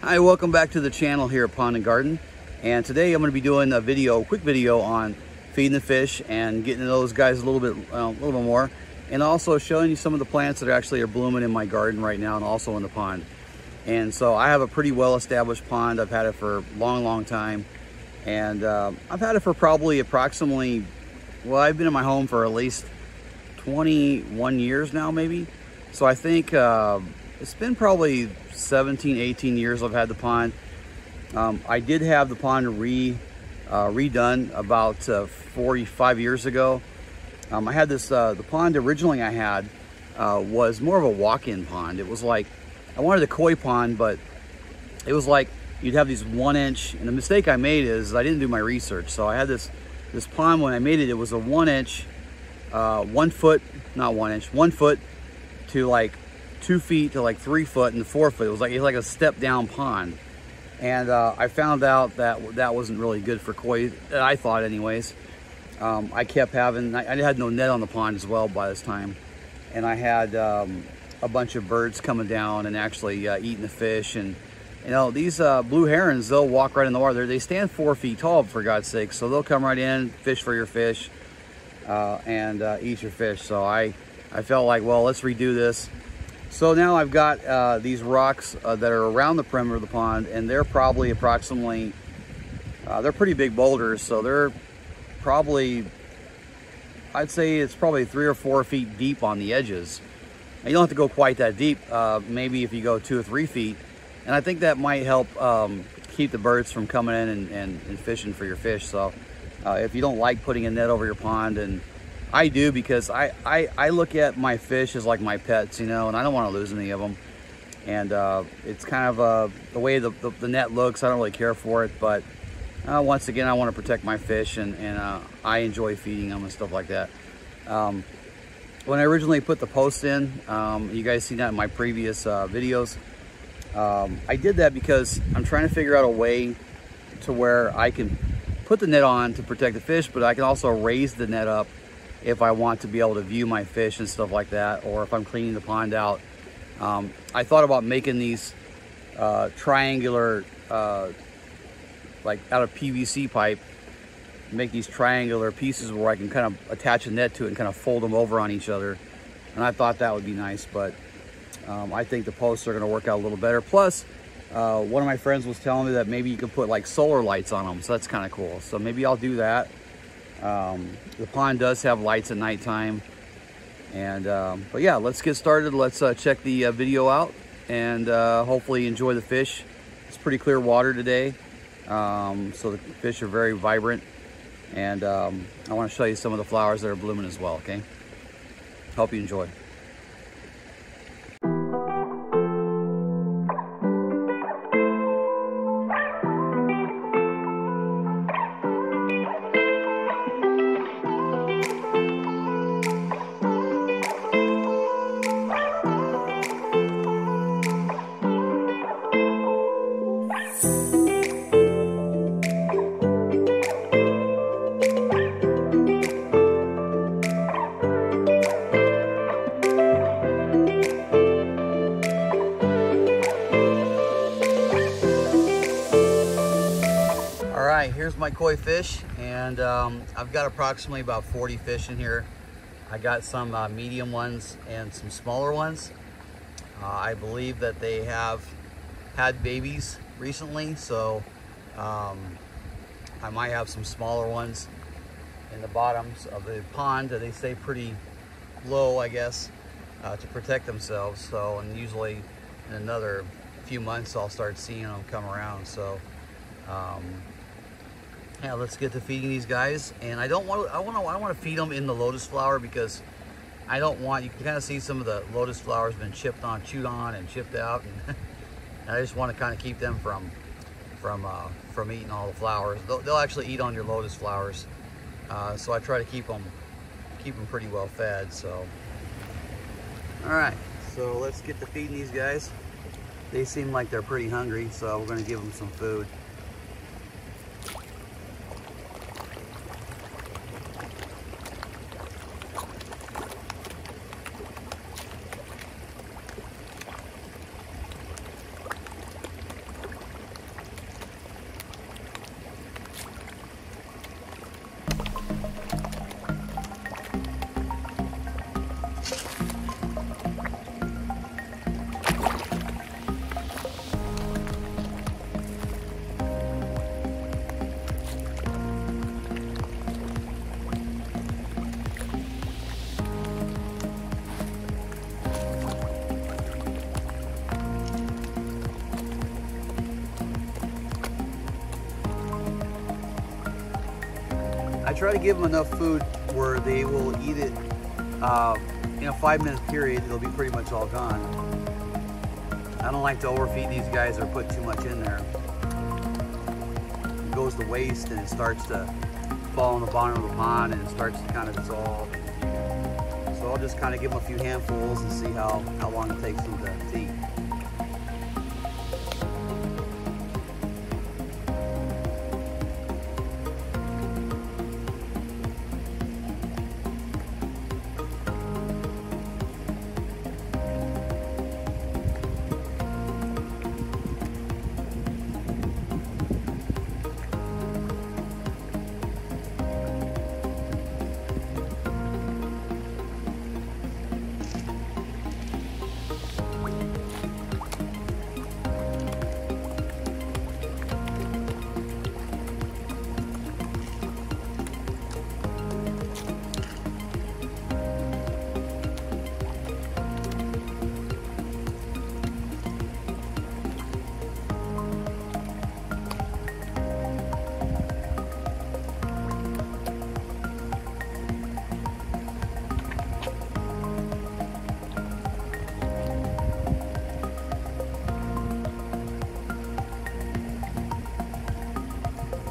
Hi, welcome back to the channel here at Pond and Garden. And today I'm going to be doing a quick video on feeding the fish and getting to know those guys a little bit more, and also showing you some of the plants that actually are blooming in my garden right now and also in the pond. And so I have a pretty well-established pond. I've had it for a long time, and I've had it for probably approximately, well, I've been in my home for at least 21 years now, maybe. So I think it's been probably 17, 18 years I've had the pond. I did have the pond redone about 45 years ago. I had this, the pond originally I had was more of a walk-in pond. It was like, I wanted a koi pond, but it was like you'd have these 1 inch, and the mistake I made is I didn't do my research. So I had this pond when I made it, it was a 1 inch, 1 foot, not 1 inch, 1 foot to like 2 feet to like 3 foot and 4 foot. It was like a step down pond. And I found out that that wasn't really good for koi, I thought anyways. I kept having, I had no net on the pond as well by this time. And I had a bunch of birds coming down and actually eating the fish. And you know, these blue herons, they'll walk right in the water. They stand 4 feet tall, for God's sake. So they'll come right in, fish for your fish, and eat your fish. So I felt like, well, let's redo this. So now I've got these rocks that are around the perimeter of the pond, and they're probably approximately, they're pretty big boulders. So they're probably, I'd say it's probably 3 or 4 feet deep on the edges. And you don't have to go quite that deep, maybe if you go 2 or 3 feet. And I think that might help keep the birds from coming in and fishing for your fish. So if you don't like putting a net over your pond, and I do, because I look at my fish as like my pets, you know, and I don't want to lose any of them. And it's kind of the way the net looks, I don't really care for it. But once again, I want to protect my fish, and I enjoy feeding them and stuff like that. When I originally put the posts in, you guys seen that in my previous videos. I did that because I'm trying to figure out a way to where I can put the net on to protect the fish, but I can also raise the net up if I want to be able to view my fish and stuff like that, or if I'm cleaning the pond out. I thought about making these triangular, like out of PVC pipe, make these triangular pieces where I can kind of attach a net to it and kind of fold them over on each other. And I thought that would be nice, but I think the posts are gonna work out a little better. Plus, one of my friends was telling me that maybe you could put like solar lights on them, so that's kind of cool. So maybe I'll do that. The pond does have lights at nighttime. And but yeah, let's get started. Let's check the video out, and hopefully enjoy the fish. It's pretty clear water today, so the fish are very vibrant. And I want to show you some of the flowers that are blooming as well, okay? Hope you enjoy. Here's my koi fish, and I've got approximately about 40 fish in here. I got some medium ones and some smaller ones. I believe that they have had babies recently, so I might have some smaller ones in the bottoms of the pond. They stay pretty low, I guess, to protect themselves. So, and usually in another few months I'll start seeing them come around. So yeah, let's get to feeding these guys. And I don't want to feed them in the lotus flower, because I don't want, you can kind of see some of the lotus flowers been chewed on and chipped out, and I just want to kind of keep them from eating all the flowers. They'll actually eat on your lotus flowers, so I try to keep them pretty well fed. So all right, so let's get to feeding these guys. They seem like they're pretty hungry, so we're going to give them some food. try to give them enough food where they will eat it in a 5-minute period. It'll be pretty much all gone. I don't like to overfeed these guys or put too much in there. It goes to waste and it starts to fall in the bottom of the pond and it starts to kind of dissolve. So I'll just kind of give them a few handfuls and see how long it takes them to eat.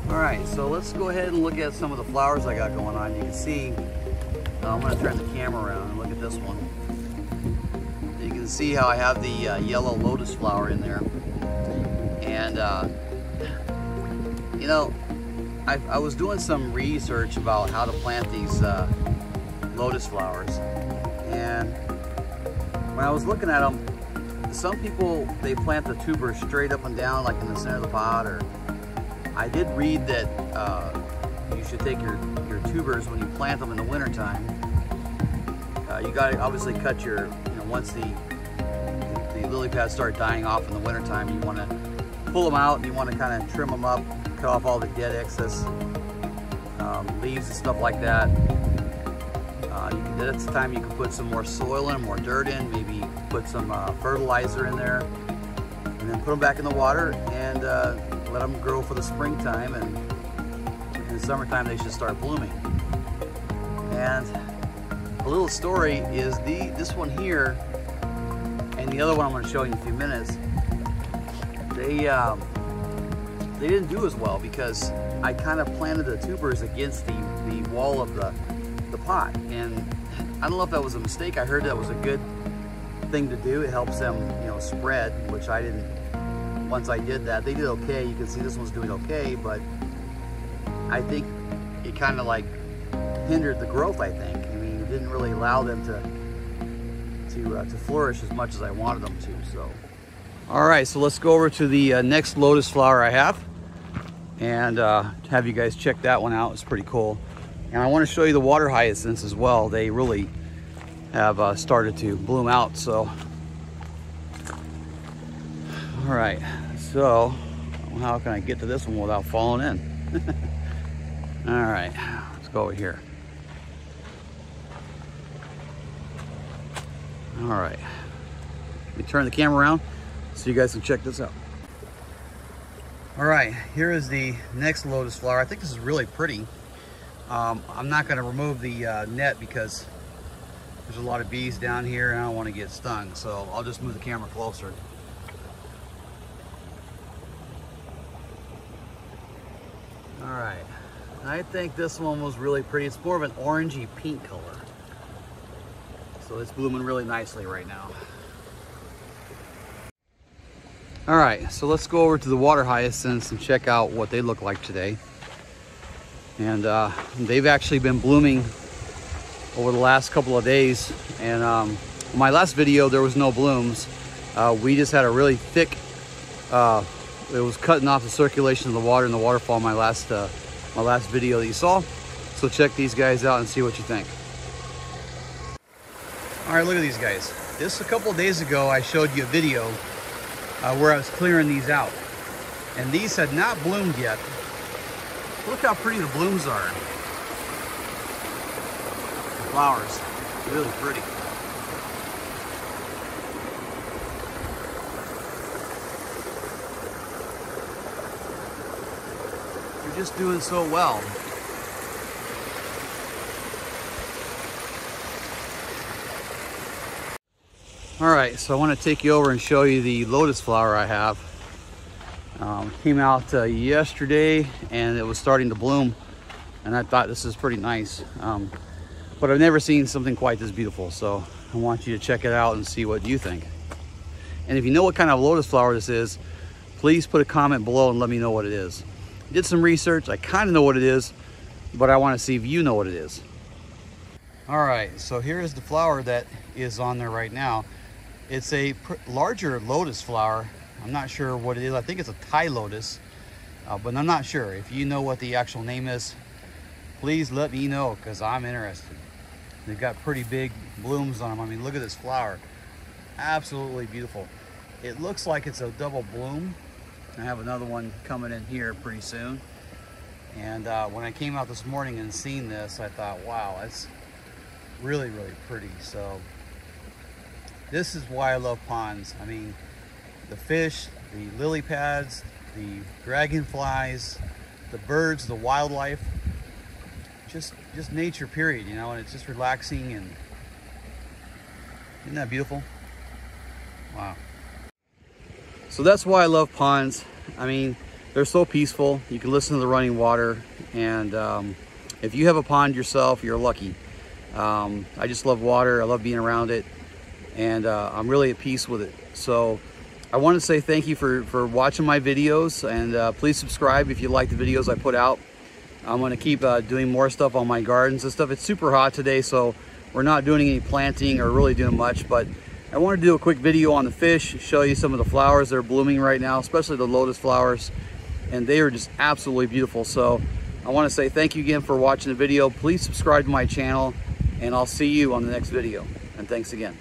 All right, so let's go ahead and look at some of the flowers I got going on. You can see, I'm gonna turn the camera around and look at this one. You can see how I have the yellow lotus flower in there. And, you know, I was doing some research about how to plant these lotus flowers. And when I was looking at them, some people, they plant the tubers straight up and down, like in the center of the pot, or I did read that you should take your tubers when you plant them in the wintertime. You got to obviously cut your, once the lily pads start dying off in the wintertime, you want to pull them out and you want to kind of trim them up, cut off all the dead excess leaves and stuff like that. That's the time you can put some more soil in, more dirt in, maybe put some fertilizer in there, and then put them back in the water and let them grow for the springtime, and in the summertime they should start blooming. And a little story is this one here and the other one I'm going to show you in a few minutes, they didn't do as well because I kind of planted the tubers against the wall of the pot, and I don't know if that was a mistake. I heard that was a good thing to do. It helps them, spread, which I didn't. Once I did that, they did okay. You can see this one's doing okay, but I think it kind of like hindered the growth, I think. I mean, it didn't really allow them to flourish as much as I wanted them to, so. All right, so let's go over to the next lotus flower I have and have you guys check that one out. It's pretty cool. And I want to show you the water hyacinths as well. They really have started to bloom out, so. All right, so how can I get to this one without falling in? All right, let's go over here. All right, let me turn the camera around so you guys can check this out. All right, here is the next lotus flower. I think this is really pretty. I'm not going to remove the net because there's a lot of bees down here and I don't want to get stung, so I'll just move the camera closer. All right, I think this one was really pretty. It's more of an orangey pink color. So it's blooming really nicely right now. All right, so let's go over to the water hyacinths and check out what they look like today. And they've actually been blooming over the last couple of days. And in my last video, there was no blooms. We just had a really thick, it was cutting off the circulation of the water in the waterfall in my last video that you saw. So check these guys out and see what you think. All right, look at these guys. Just a couple of days ago, I showed you a video where I was clearing these out. And these had not bloomed yet. Look how pretty the blooms are. The flowers, really pretty. They're just doing so well. All right, so I want to take you over and show you the lotus flower I have. Came out yesterday and it was starting to bloom, and I thought this is pretty nice. But I've never seen something quite this beautiful, so I want you to check it out and see what you think. And if you know what kind of lotus flower this is, please put a comment below and let me know what it is. I did some research, I kind of know what it is, but I want to see if you know what it is. All right, so here is the flower that is on there right now. It's a larger lotus flower. I'm not sure what it is. I think it's a Thai lotus, but I'm not sure. If you know what the actual name is, please let me know, because I'm interested. They've got pretty big blooms on them. I mean, look at this flower. Absolutely beautiful. It looks like it's a double bloom. I have another one coming in here pretty soon. And when I came out this morning and seen this, I thought, wow, that's really, really pretty. So this is why I love ponds. I mean, the fish, the lily pads, the dragonflies, the birds, the wildlife, just nature, period, you know, and it's just relaxing. And isn't that beautiful? Wow. So that's why I love ponds. I mean, they're so peaceful. You can listen to the running water, and if you have a pond yourself, you're lucky. I just love water. I love being around it, and I'm really at peace with it. So I want to say thank you for watching my videos, and please subscribe if you like the videos I put out. I'm going to keep doing more stuff on my gardens and stuff. It's super hot today, so we're not doing any planting or really doing much, but I wanted to do a quick video on the fish, show you some of the flowers that are blooming right now, especially the lotus flowers, and they are just absolutely beautiful. So I want to say thank you again for watching the video. Please subscribe to my channel, and I'll see you on the next video. And thanks again.